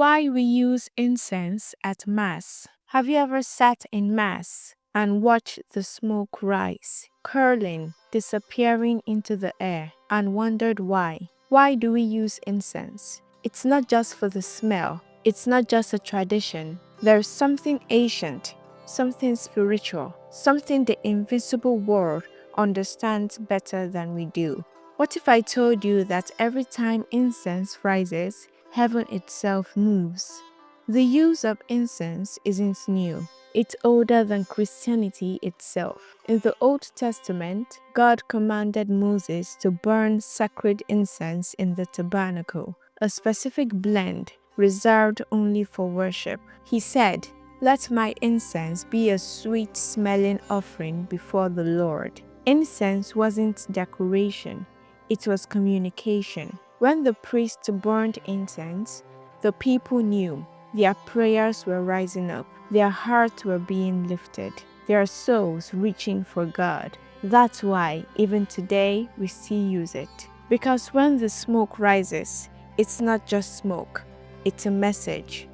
Why we use incense at Mass. Have you ever sat in Mass and watched the smoke rise, curling, disappearing into the air, and wondered why? Why do we use incense? It's not just for the smell, it's not just a tradition. There's something ancient, something spiritual, something the invisible world understands better than we do. What if I told you that every time incense rises, heaven itself moves? The use of incense isn't new. It's older than Christianity itself. In the Old Testament, God commanded Moses to burn sacred incense in the tabernacle, a specific blend reserved only for worship. He said, "Let my incense be a sweet-smelling offering before the Lord." Incense wasn't decoration, it was communication. When the priest burned incense, the people knew their prayers were rising up, their hearts were being lifted, their souls reaching for God. That's why, even today, we still use it. Because when the smoke rises, it's not just smoke, it's a message.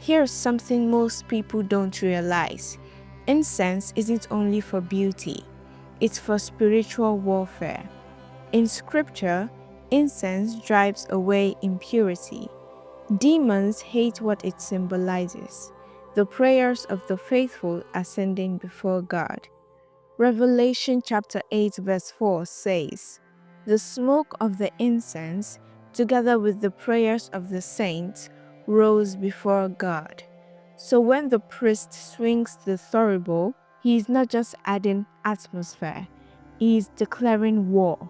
Here's something most people don't realize. Incense isn't only for beauty, it's for spiritual warfare. In scripture, incense drives away impurity. Demons hate what it symbolizes, the prayers of the faithful ascending before God. Revelation chapter 8 verse 4 says, "The smoke of the incense, together with the prayers of the saints, rose before God." So when the priest swings the thurible, he is not just adding atmosphere, he is declaring war.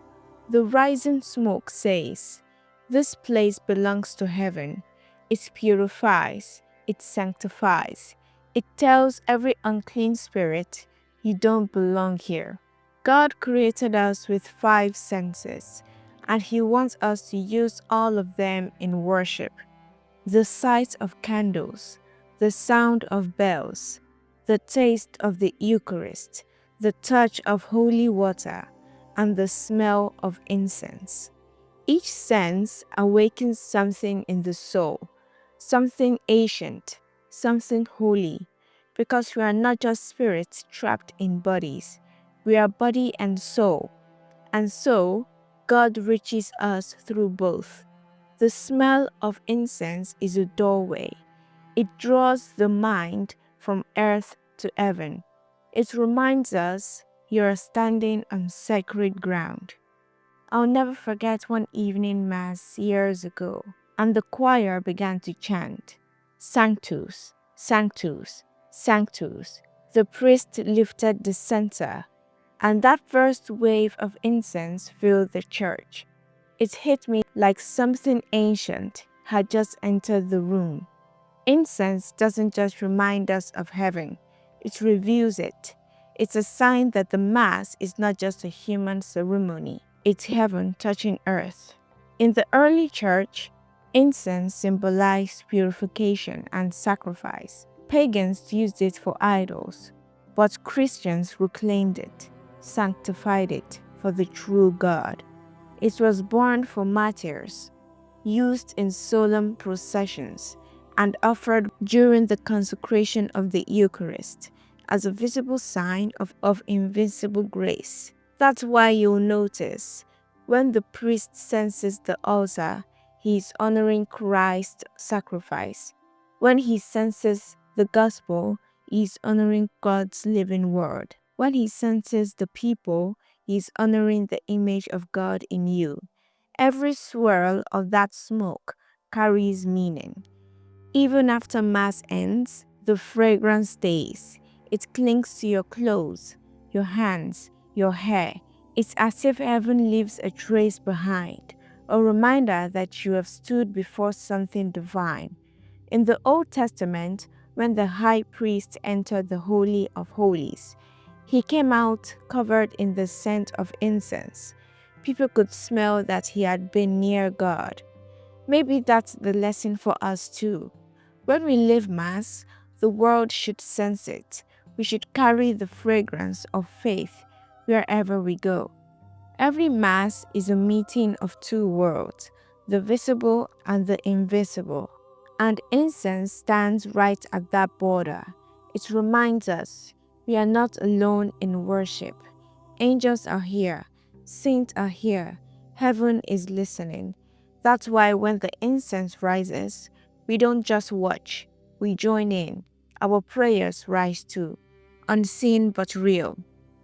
The rising smoke says, "This place belongs to heaven." It purifies, it sanctifies. It tells every unclean spirit, "You don't belong here." God created us with 5 senses, and He wants us to use all of them in worship. The sight of candles, the sound of bells, the taste of the Eucharist, the touch of holy water, and the smell of incense. Each sense awakens something in the soul, something ancient, something holy, because we are not just spirits trapped in bodies, we are body and soul. And so, God reaches us through both. The smell of incense is a doorway. It draws the mind from earth to heaven. It reminds us you are standing on sacred ground. I'll never forget one evening mass years ago, and the choir began to chant, "Sanctus, Sanctus, Sanctus." The priest lifted the censer, and that first wave of incense filled the church. It hit me like something ancient had just entered the room. Incense doesn't just remind us of heaven, it reveals it. It's a sign that the Mass is not just a human ceremony, it's heaven touching earth. In the early church, incense symbolized purification and sacrifice. Pagans used it for idols, but Christians reclaimed it, sanctified it for the true God. It was burned for martyrs, used in solemn processions, and offered during the consecration of the Eucharist as a visible sign of invincible grace. That's why you'll notice when the priest senses the altar, he is honoring Christ's sacrifice. When he senses the gospel, he is honoring God's living word. When he senses the people, he is honoring the image of God in you. Every swirl of that smoke carries meaning. Even after Mass ends, the fragrance stays. It clings to your clothes, your hands, your hair. It's as if heaven leaves a trace behind, a reminder that you have stood before something divine. In the Old Testament, when the high priest entered the Holy of Holies, he came out covered in the scent of incense. People could smell that he had been near God. Maybe that's the lesson for us too. When we live Mass, the world should sense it. We should carry the fragrance of faith wherever we go. Every Mass is a meeting of two worlds, the visible and the invisible. And incense stands right at that border. It reminds us we are not alone in worship. Angels are here, saints are here, heaven is listening. That's why when the incense rises, we don't just watch, we join in. Our prayers rise too, unseen but real,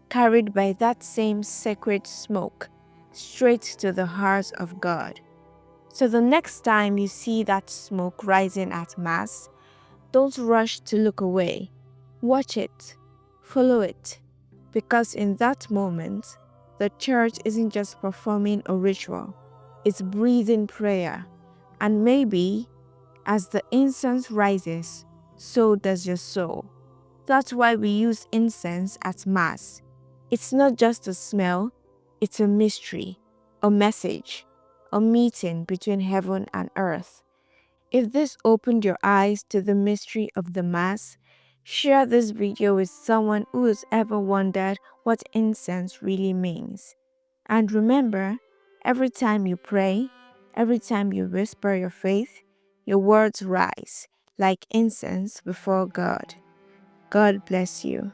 carried by that same sacred smoke, straight to the heart of God. So the next time you see that smoke rising at Mass, don't rush to look away. Watch it, follow it, because in that moment, the church isn't just performing a ritual, it's breathing prayer. And maybe as the incense rises, so does your soul. That's why we use incense at Mass. It's not just a smell, it's a mystery, a message, a meeting between heaven and earth. If this opened your eyes to the mystery of the Mass, share this video with someone who has ever wondered what incense really means. And remember, every time you pray, every time you whisper your faith, your words rise like incense before God. God bless you.